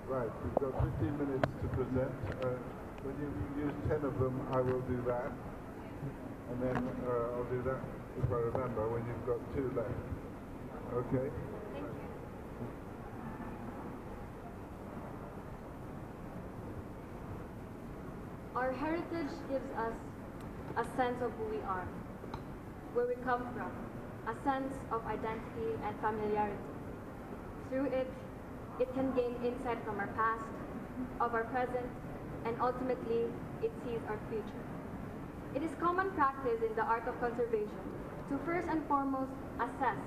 Right, we've got 15 minutes to present. When you use 10 of them, I will do that. And then I'll do that, if I remember, when you've got 2 left. Okay? Thank you. Our heritage gives us a sense of who we are, where we come from, a sense of identity and familiarity. Through it, it can gain insight from our past, of our present, and ultimately, it sees our future. It is common practice in the art of conservation to first and foremost assess,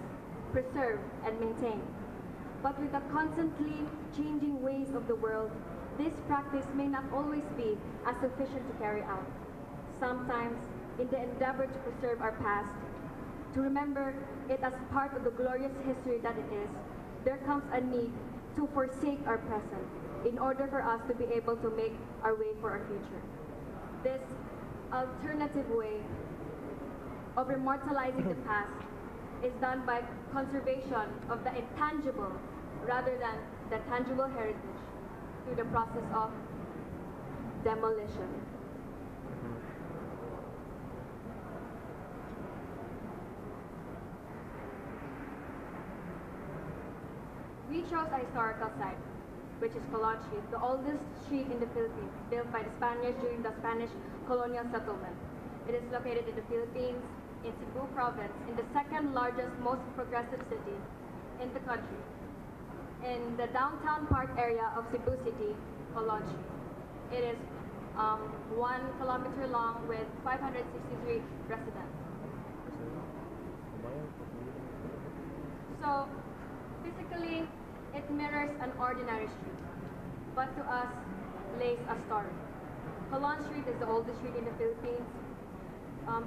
preserve, and maintain. But with the constantly changing ways of the world, this practice may not always be as sufficient to carry out. Sometimes, in the endeavor to preserve our past, to remember it as part of the glorious history that it is, there comes a need to forsake our present in order for us to be able to make our way for our future. This alternative way of immortalizing the past is done by conservation of the intangible rather than the tangible heritage through the process of demolition. We chose a historical site, which is Colon Street, the oldest street in the Philippines, built by the Spaniards during the Spanish colonial settlement. It is located in the Philippines, in Cebu province, in the second largest, most progressive city in the country, in the downtown park area of Cebu City, Colon Street. It is 1 kilometer long with 563 residents. So, physically, it mirrors an ordinary street, but to us, lays a story. Colon Street is the oldest street in the Philippines,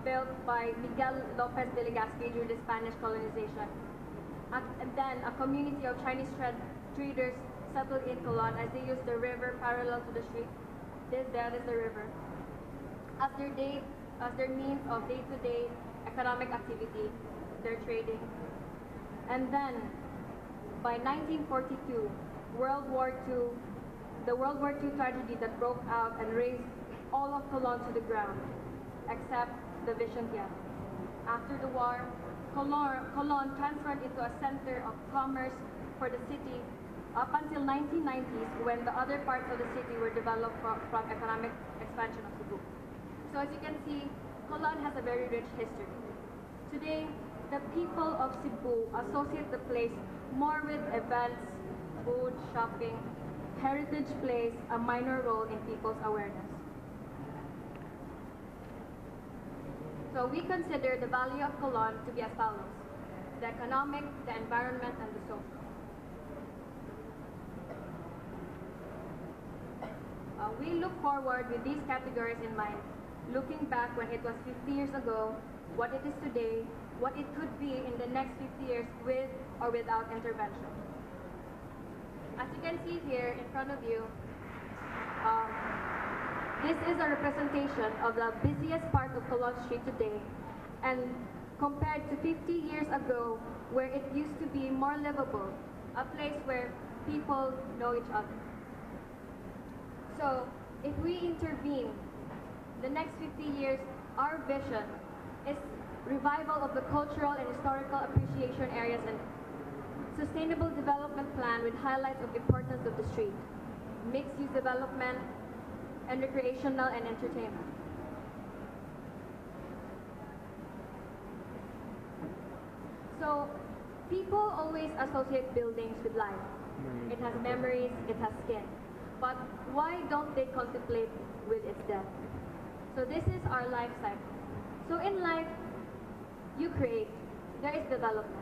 built by Miguel Lopez de Legazpi during the Spanish colonization. And then a community of Chinese traders settled in Colon as they used the river parallel to the street. That is the river. As their means of day-to-day economic activity, their trading. And then, by 1942, the World War II tragedy that broke out and razed all of Colon to the ground, except the Vision Theater. After the war, Colon transformed into a center of commerce for the city up until 1990s when the other parts of the city were developed from economic expansion of Cebu. So as you can see, Colon has a very rich history. Today, the people of Cebu associate the place more with events, food, shopping. Heritage plays a minor role in people's awareness. So we consider the value of Colon to be as follows: the economic, the environment, and the social. We look forward with these categories in mind, looking back when it was 50 years ago, what it is today, what it could be in the next 50 years with or without intervention. As you can see here in front of you, this is a representation of the busiest part of Colon Street today, and compared to 50 years ago, where it used to be more livable, a place where people know each other. So, if we intervene the next 50 years, our vision is revival of the cultural and historical appreciation areas and sustainable development plan with highlights of the importance of the street, mixed-use development, and recreational and entertainment. So, people always associate buildings with life. It has memories, it has skin. But why don't they contemplate with its death? So this is our life cycle. So in life, you create, there is development.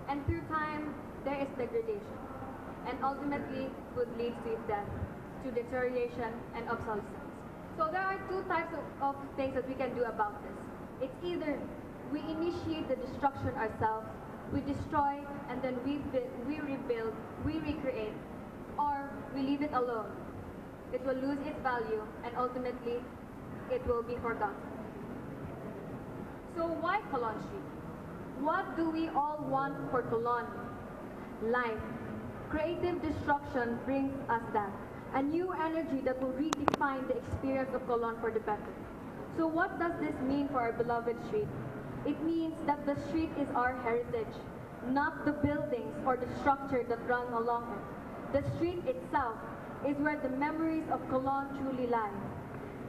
And through time, there is degradation. And ultimately, would lead to its death, to deterioration and obsolescence. So there are 2 types of things that we can do about this. It's either we initiate the destruction ourselves, we destroy, and then we rebuild, we recreate, or we leave it alone. It will lose its value, and ultimately, it will be forgotten. So why Colon Street? What do we all want for Colon? Life. Creative destruction brings us that, a new energy that will redefine the experience of Colon for the better. So what does this mean for our beloved street? It means that the street is our heritage, not the buildings or the structure that run along it. The street itself is where the memories of Colon truly lie.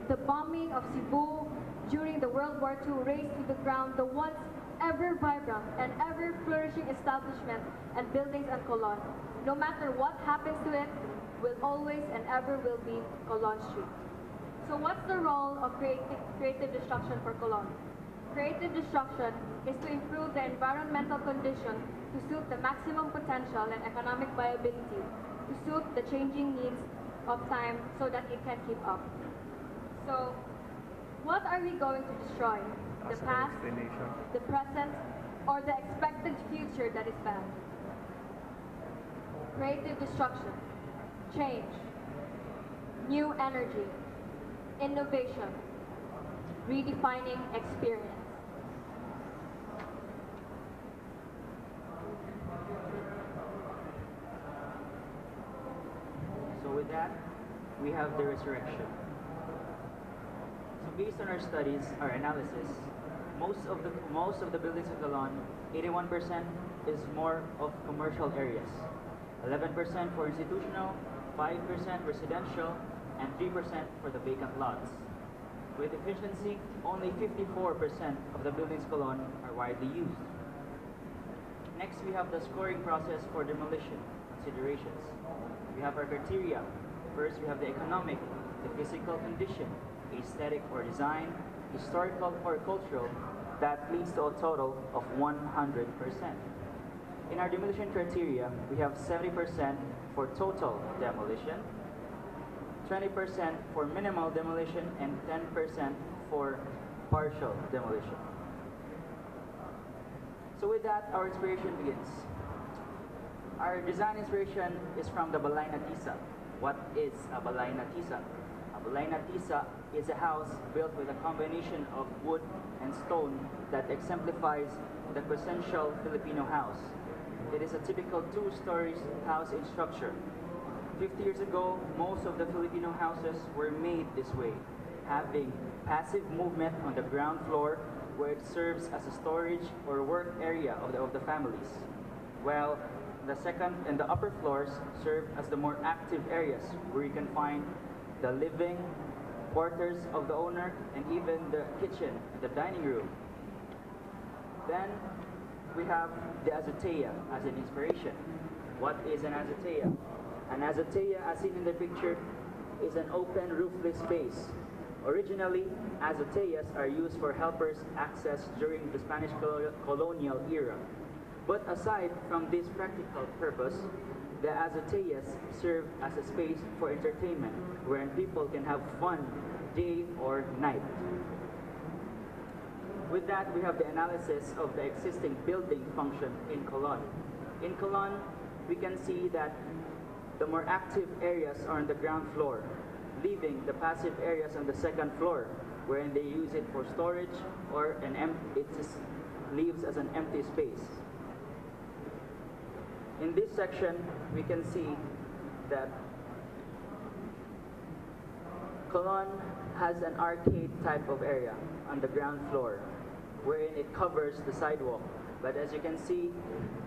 The bombing of Cebu during the World War II razed to the ground the once ever vibrant and ever flourishing establishment and buildings at Colon. No matter what happens to it, will always and ever will be Colon Street. So what's the role of creative destruction for Colon? Creative destruction is to improve the environmental condition to suit the maximum potential and economic viability, to suit the changing needs of time so that it can keep up. So, what are we going to destroy? The past, the present, or the expected future that is bad? Creative destruction, change, new energy, innovation, redefining experience. So with that, we have the resurrection. So based on our studies, our analysis, most of the buildings in Colon, 81% is more of commercial areas, 11% for institutional, 5% residential, and 3% for the vacant lots. With efficiency, only 54% of the buildings in Colon are widely used. Next, we have the scoring process for demolition considerations. We have our criteria. First, we have the economic, the physical condition, aesthetic or design, historical or cultural, that leads to a total of 100%. In our demolition criteria, we have 70% for total demolition, 20% for minimal demolition, and 10% for partial demolition. So with that, our inspiration begins. Our design inspiration is from the Balay na Tisa. What is a Balay na Tisa? A Balay na Tisa is a house built with a combination of wood and stone that exemplifies the quintessential Filipino house. It is a typical two-story house in structure. 50 years ago, most of the Filipino houses were made this way, having passive movement on the ground floor where it serves as a storage or work area of the families, while the second and the upper floors serve as the more active areas where you can find the living quarters of the owner and even the kitchen and the dining room. Then we have the azotea as an inspiration. What is an azotea? An azotea, as seen in the picture, is an open roofless space. Originally, azoteas are used for helpers' access during the Spanish colonial era. But aside from this practical purpose, the azoteas serve as a space for entertainment, wherein people can have fun day or night. With that, we have the analysis of the existing building function in Colon. In Colon, we can see that the more active areas are on the ground floor, leaving the passive areas on the second floor, wherein they use it for storage or it just leaves as an empty space. In this section, we can see that Colon has an arcade type of area on the ground floor, wherein it covers the sidewalk. But as you can see,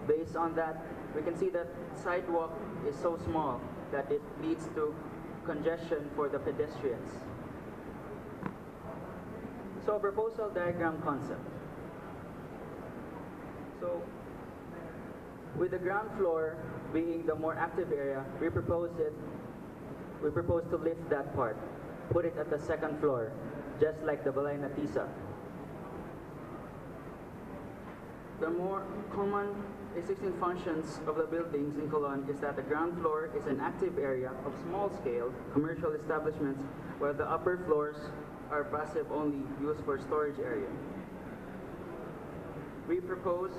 based on that, we can see that sidewalk is so small that it leads to congestion for the pedestrians. So a proposal diagram concept. So with the ground floor being the more active area, we propose to lift that part, put it at the second floor, just like the Balay na Tisa. The more common existing functions of the buildings in Colon is that the ground floor is an active area of small-scale commercial establishments, while the upper floors are passive only, used for storage area. We propose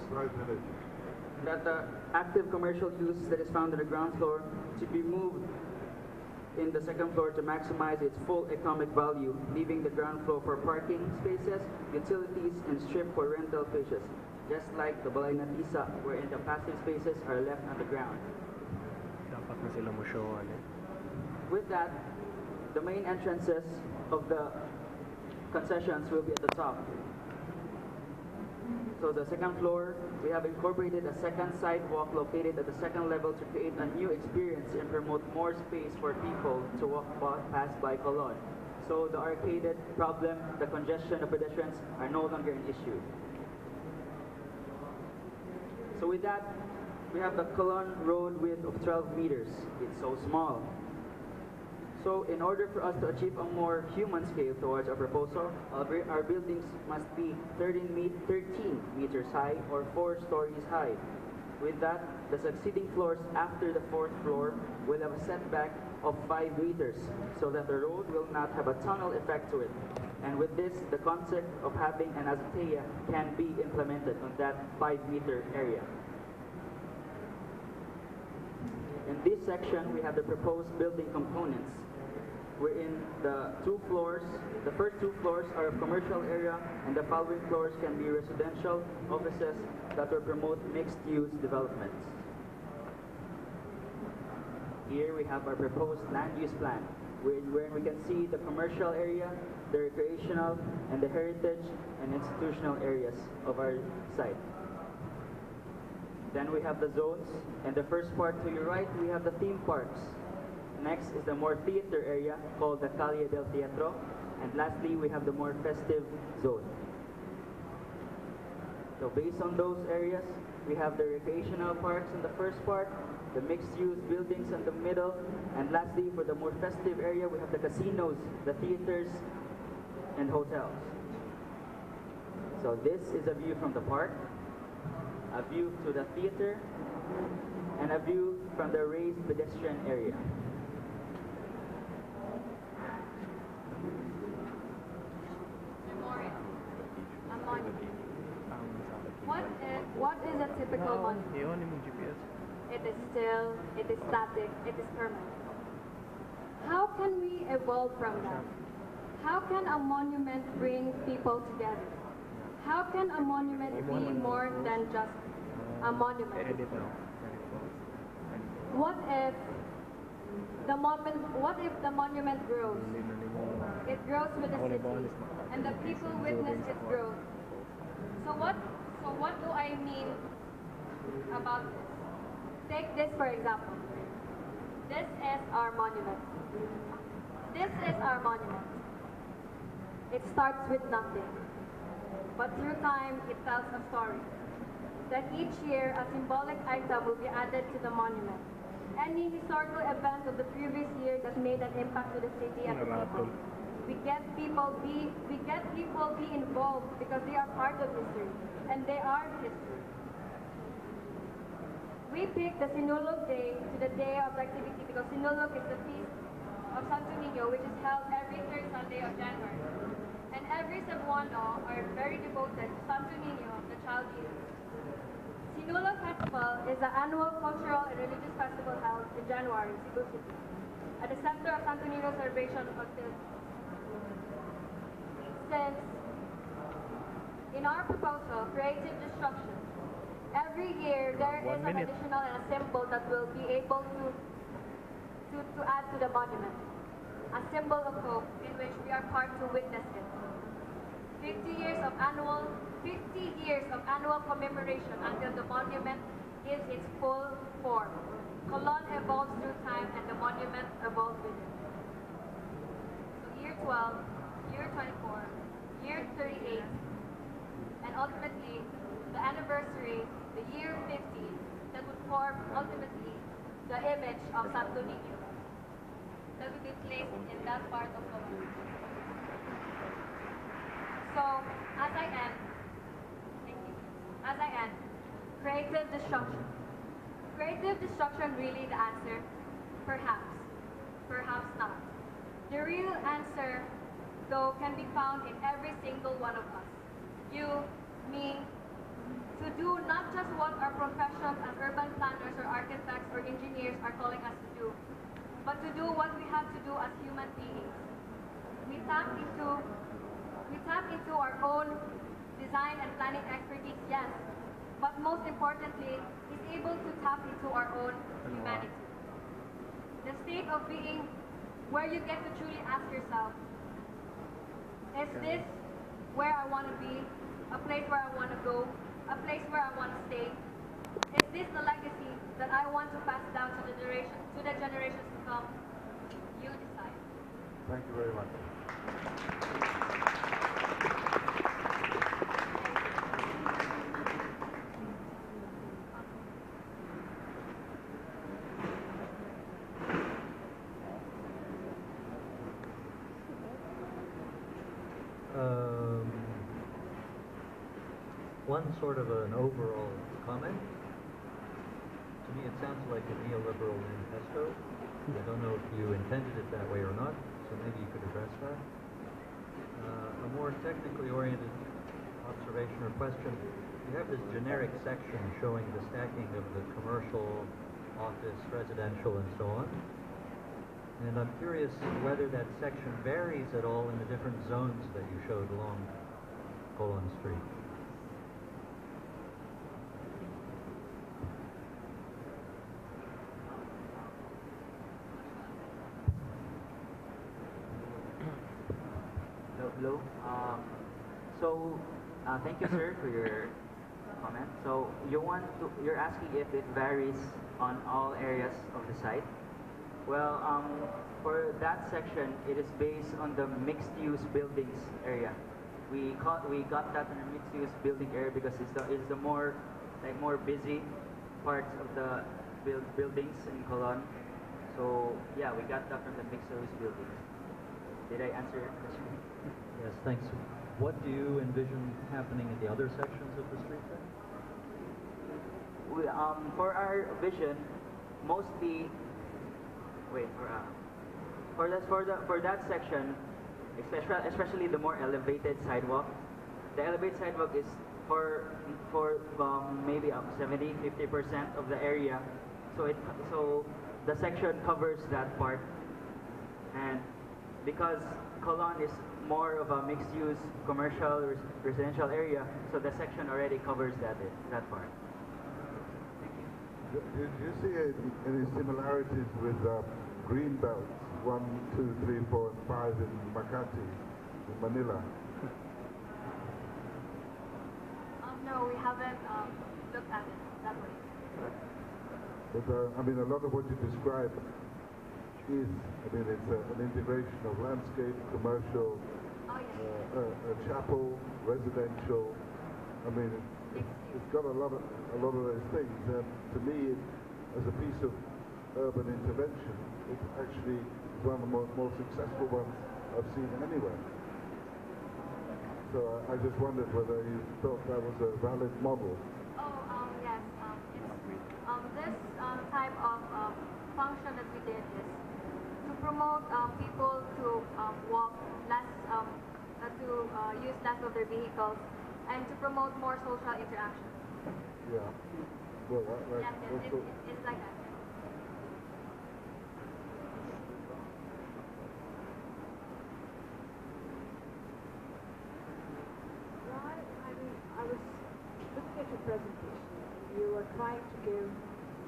that the active commercial use that is found on the ground floor should be moved in the second floor to maximize its full economic value, leaving the ground floor for parking spaces, utilities, and strip for rental spaces, just like the Balay na Tisa, wherein the passive spaces are left on the ground. sila mo show With that, the main entrances of the concessions will be at the top. So the second floor, we have incorporated a second sidewalk located at the second level to create a new experience and promote more space for people to walk past by Colon. So the arcaded problem, the congestion of pedestrians are no longer an issue. So with that, we have the Colon road width of 12 meters. It's so small. So in order for us to achieve a more human scale towards our proposal, our buildings must be 13 meters high or 4 stories high. With that, the succeeding floors after the 4th floor will have a setback of 5 meters so that the road will not have a tunnel effect to it. And with this, the concept of having an azotea can be implemented on that 5-meter area. In this section, we have the proposed building components. Wherein the first two floors are a commercial area, and the following floors can be residential offices that will promote mixed-use developments. Here we have our proposed land use plan, wherein we can see the commercial area, the recreational, and the heritage and institutional areas of our site. Then we have the zones, and the first part to your right, we have the theme parks. Next is the more theater area called the Calle del Teatro. And lastly, we have the more festive zone. So based on those areas, we have the recreational parks in the first part, the mixed-use buildings in the middle, and lastly, for the more festive area, we have the casinos, the theaters, and hotels. So this is a view from the park, a view to the theater, and a view from the raised pedestrian area. What is a typical monument? It is still, it is static, it is permanent. How can we evolve from that? How can a monument bring people together? How can a monument be more than just a monument? What if the monument grows? It grows with the city, and the people witness its growth. So what do I mean about this? Take this for example. This is our monument. This is our monument. It starts with nothing, but through time it tells a story. That each year a symbolic item will be added to the monument. Any historical event of the previous year that made an impact to the city and the people. We get people be involved because they are part of history, and they are history. We pick the Sinulog Day to the day of the activity because Sinulog is the feast of Santo Niño, which is held every third Sunday of January. And every Cebuano are very devoted to Santo Niño, the child Jesus. Sinulog Festival is an annual cultural and religious festival held in January, Cebu City, at the center of Santo Niño celebration until since in our proposal, creative destruction, every year there is an additional and a symbol that will be able to add to the monument. A symbol of hope in which we are part to witness it. 50 years of annual commemoration until the monument gives its full form. Colon evolves through time and the monument evolves with it. So year 12, year 24, year 38, and ultimately the anniversary, the year 50, that would form ultimately the image of Santo Niño that would be placed in that part of Colon. So, as I end, creative destruction. Creative destruction really the answer? Perhaps. Perhaps not. The real answer, though, can be found in every single one of us. You, me, to do not just what our professions as urban planners or architects or engineers are calling us to do, but to do what we have to do as human beings. We tap into our own design and planning expertise, yes, but most importantly, is able to tap into our own humanity. the state of being where you get to truly ask yourself, is this where I want to be, a place where I want to go, a place where I want to stay? Is this the legacy that I want to pass down to the generations to come? You decide. Thank you very much. One sort of an overall comment. To me, it sounds like a neoliberal manifesto. I don't know if you intended it that way or not, so maybe you could address that. A more technically oriented observation or question. You have this generic section showing the stacking of the commercial, office, residential, and so on. And I'm curious whether that section varies at all in the different zones that you showed along Colon Street. Hello. Thank you, sir, for your comment. So you're asking if it varies on all areas of the site. Well, for that section, it is based on the mixed-use buildings area. We got that in the mixed-use building area because it's the more busy parts of the buildings in Colon. So yeah, we got that from the mixed-use buildings. Did I answer your question? Yes, thanks. What do you envision happening in the other sections of the street then? For our vision, mostly. Wait, for that section, especially the more elevated sidewalk. The elevated sidewalk is for maybe 70-50% of the area. So the section covers that part, and because Colon is more of a mixed-use commercial residential area, so the section already covers that part. Thank you. Do you see any similarities with green belts 1, 2, 3, 4, and 5 in Makati, in Manila? No, we haven't looked at it that way. But I mean, a lot of what you describe is, it's an integration of landscape, commercial, a chapel, residential. I mean, it's got a lot of those things. And to me, as a piece of urban intervention, it actually is one of the more successful ones I've seen anywhere. So I just wondered whether you thought that was a valid model. Yes. This type of function that we did is to promote people to walk less, to use less of their vehicles, and to promote more social interaction. Yeah. Well, Yes, it's like that. I was looking at your presentation. You are trying to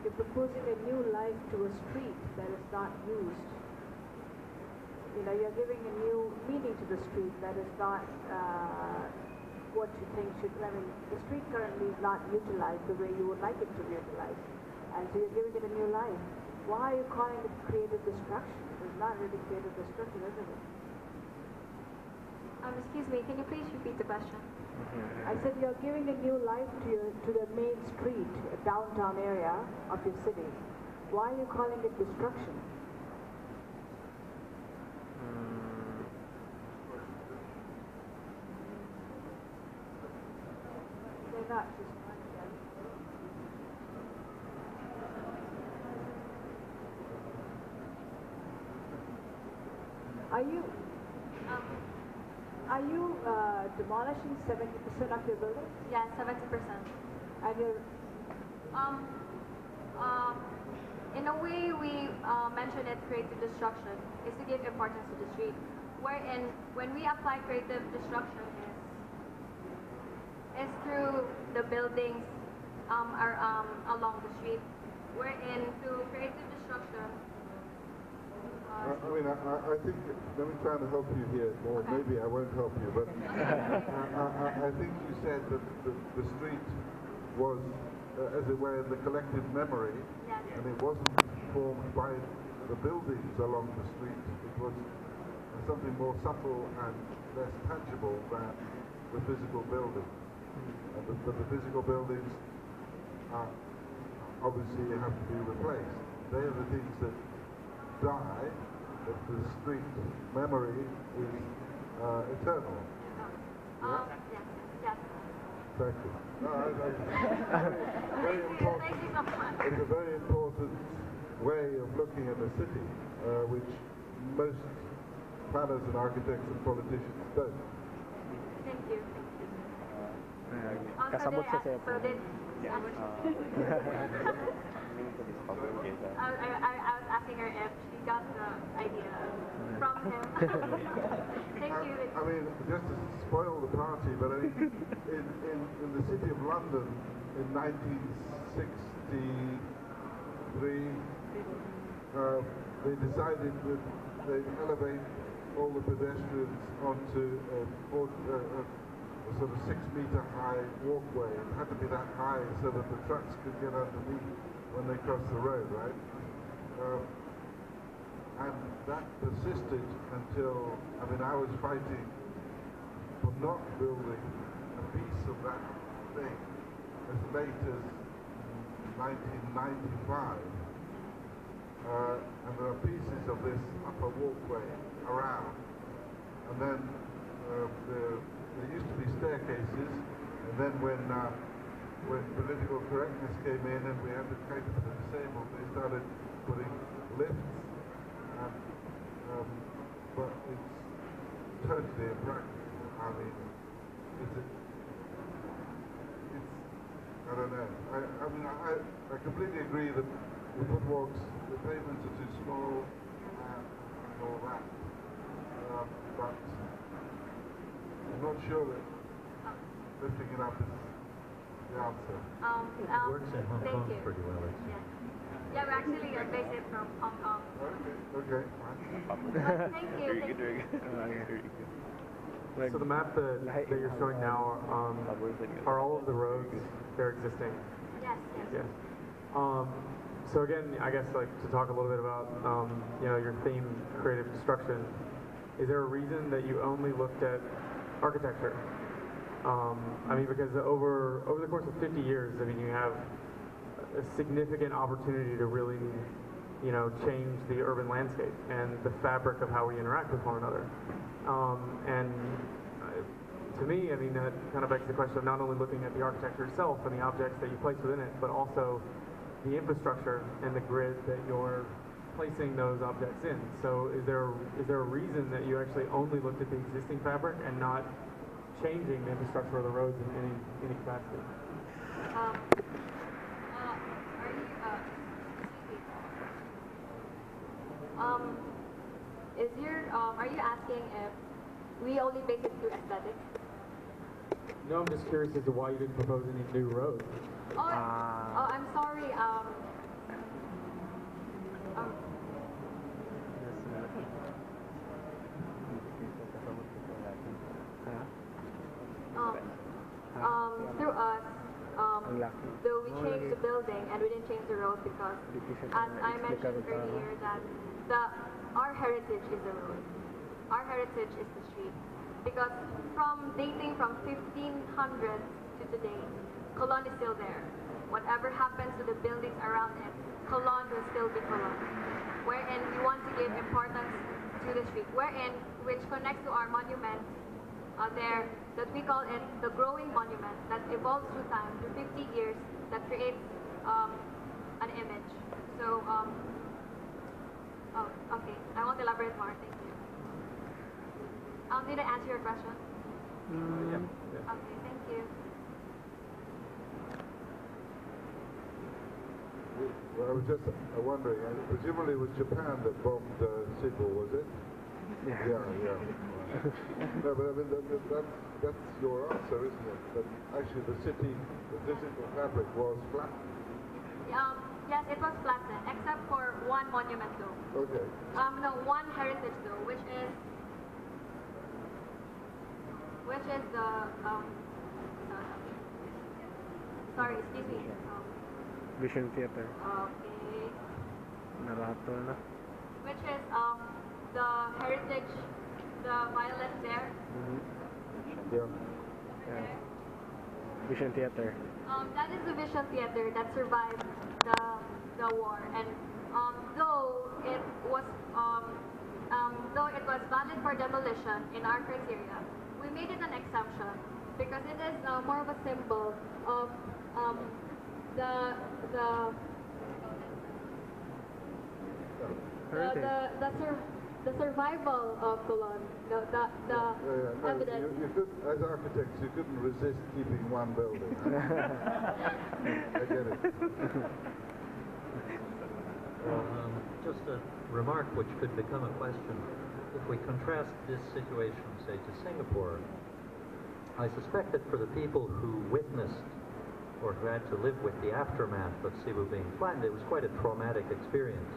you're proposing a new life to a street that is not used. You're giving a new meaning to the street that is not what you think should. The street currently is not utilized the way you would like it to be utilized, and so you're giving it a new life. Why are you calling it creative destruction? It's not really creative destruction, isn't it? Excuse me, can you please repeat the question? I said you're giving a new life to the main street, downtown area of your city. Why are you calling it destruction? They're not just Are you demolishing 70% of your building? Yeah, 70%. And you're in a way, we mention it creative destruction is to give importance to the street. Wherein, when we apply creative destruction is through the buildings along the street. Wherein, through creative destruction, I think, let me try to help you here, or Okay. maybe I won't help you, but I think you said that the street was, as it were, the collective memory, Yes. and it wasn't formed by the buildings along the street. It was something more subtle and less tangible than the physical building. But the physical buildings obviously have to be replaced. They are the things that die, but the street memory is eternal. Yes, yes. Thank you. No, very important. Thank you so much. It's a very important way of looking at the city, which most planners and architects and politicians don't. Thank you. Kasabot sa saya po. So did Yeah. I was asking her if she got the idea from him. Thank you. I mean, just to spoil the party, but I mean, in the city of London in 1963, they decided that they'd elevate all the pedestrians onto a sort of 6-meter high walkway. It had to be that high so that the trucks could get underneath when they crossed the road, right? And that persisted until, I mean, I was fighting for not building a piece of that thing as late as 1995. And there are pieces of this upper walkway around. And then there used to be staircases, and then when political correctness came in and we had to cater for the disabled, they started putting lifts. But it's totally impractical. I mean, I don't know. I completely agree that the footwalks, the pavements are too small and all that. But I'm not sure that lifting it up is the answer. It works in Hong thank Kong you. pretty well, actually. Yeah, we're actually based it from Hong Kong. Okay, fine. Thank you. Thank you. So the map that you're showing now, are all of the roads, they're existing? Yes, yes. Yes. So again, I guess like to talk a little bit about your theme, creative destruction. Is there a reason that you only looked at architecture? I mean, because over the course of 50 years, I mean, you have a significant opportunity to really, change the urban landscape and the fabric of how we interact with one another. To me, I mean, that kind of begs the question of not only looking at the architecture itself and the objects that you place within it, but also the infrastructure and the grid that you're placing those objects in. So is there a reason that you actually only looked at the existing fabric and not changing the infrastructure of the roads in any capacity? Are you asking if we only base it through aesthetics? No, I'm just curious as to why you didn't propose any new roads. I'm sorry. Through us, though we changed the building and we didn't change the road because, as I mentioned earlier, that our heritage is the road. Our heritage is the street. Because dating from 1500 to today, Cologne is still there. Whatever happens to the buildings around it, Cologne will still be Cologne. Wherein we want to give importance to the street. Which connects to our monument there, that we call it the growing monument that evolves through time, through 50 years, that creates an image. So, okay, I won't elaborate more, thank you. Did I answer your question? Yeah. Okay, thank you. Well, I was just wondering, presumably it was Japan that bombed Cebu, was it? Yeah. No, but I mean, that's your answer, isn't it? That actually the city, the physical fabric was flat. Yes, it was flattened, except for one monument though. Okay. No, one heritage though, which is the sorry, excuse me. Vision Theater. Okay. Narato na. Which is the heritage, the violet there. Yeah. Okay. Vision Theater. That is the Vision Theater that survived the war, and though it was valid for demolition in our criteria, we made it an exception because it is more of a symbol of the survival of Colon, the No, evidence. you could, as architects, you couldn't resist keeping one building. I get it. Just a remark which could become a question. If we contrast this situation, say, to Singapore, I suspect that for the people who witnessed or who had to live with the aftermath of Cebu being flattened, it was quite a traumatic experience.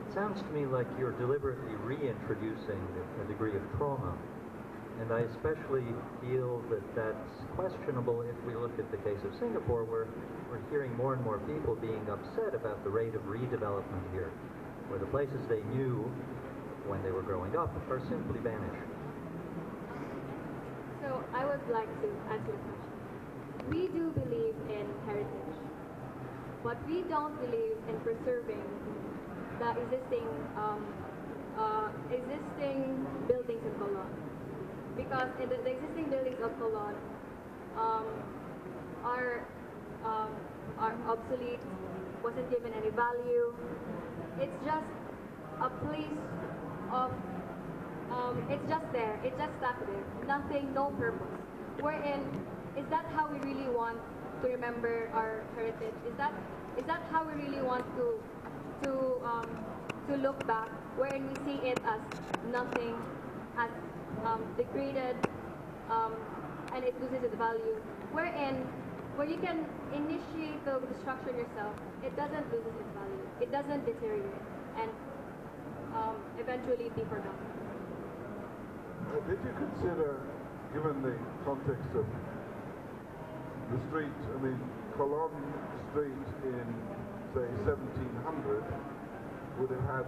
It sounds to me like you're deliberately reintroducing a degree of trauma, and I especially feel that that's questionable if we look at the case of Singapore, where we're hearing more and more people being upset about the rate of redevelopment here, where the places they knew when they were growing up are simply vanished. So I would like to answer the question. We do believe in heritage, but we don't believe in preserving the existing buildings in Colon, because the existing buildings of Colon are obsolete, wasn't given any value. It's just a place of it's just there, it's just stuck there, nothing, no purpose. Wherein, is that how we really want to remember our heritage? Is that how we really want to look back, wherein we see it as nothing, as degraded, and it loses its value? Wherein, where you can initiate the destruction yourself, it doesn't lose its value, it doesn't deteriorate, and eventually be forgotten. Did you consider, given the context of the street, I mean, Colon Street in, say, 1700 would have had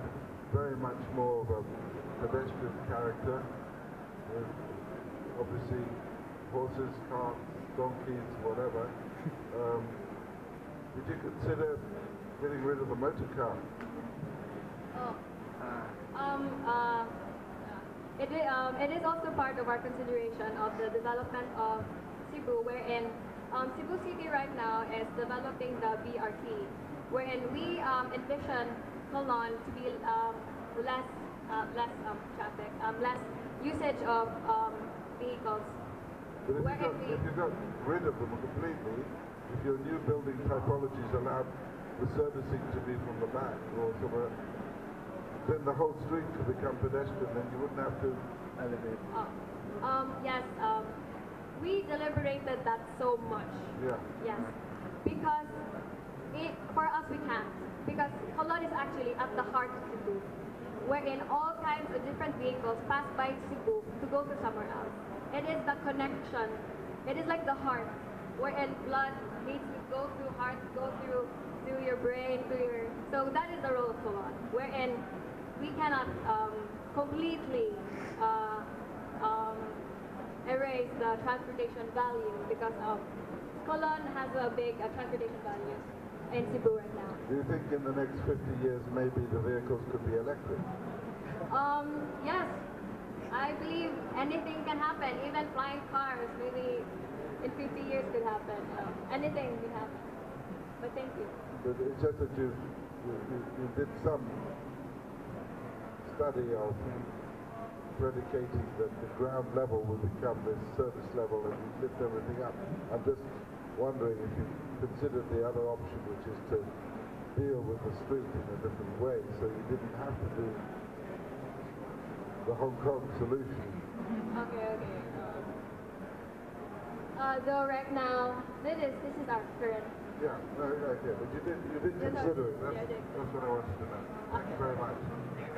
very much more of a pedestrian character, with obviously horses, carts, donkeys, whatever. Did you consider getting rid of the motor car? It is also part of our consideration of the development of Cebu, wherein Cebu City right now is developing the BRT, wherein we envision Colon to be less traffic, less usage of vehicles. But if you got rid of them completely, if your new building typologies allowed the servicing to be from the back or somewhere, then the whole street could become pedestrian, then you wouldn't have to elevate. Yes, we deliberated that so much. Yeah. Yes, because for us we can't, because Colon is actually at the heart of Cebu, wherein all kinds of different vehicles pass by Cebu to go to somewhere else. It is the connection. It is like the heart, wherein blood needs to go through heart, go through your brain, so that is the role of Colon, wherein we cannot completely erase the transportation value, because Colon has a big transportation value in Cebu right now. Do you think in the next 50 years maybe the vehicles could be electric? Yes, I believe anything can happen. Even flying cars, maybe in 50 years could happen. Anything could happen. But thank you. But it's just that you did some study of predicating that the ground level will become this service level and you lift everything up. I'm just wondering if you considered the other option, which is to deal with the street in a different way, so you didn't have to do the Hong Kong solution. Okay. Though right now, this is our current Yeah, okay, but you did Yes, consider it. yeah, I did. That's what I wanted to know. Thank you very much.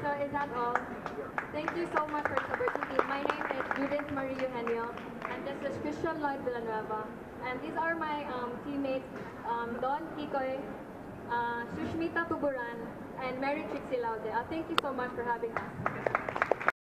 So is that all? Thank you so much for this opportunity. My name is Judith Marie Eugenio, and this is Christian Lloyd Villanueva. And these are my teammates, Don Kikoy, Shushmita Tuburan, and Mary Trixie Laude. Thank you so much for having us.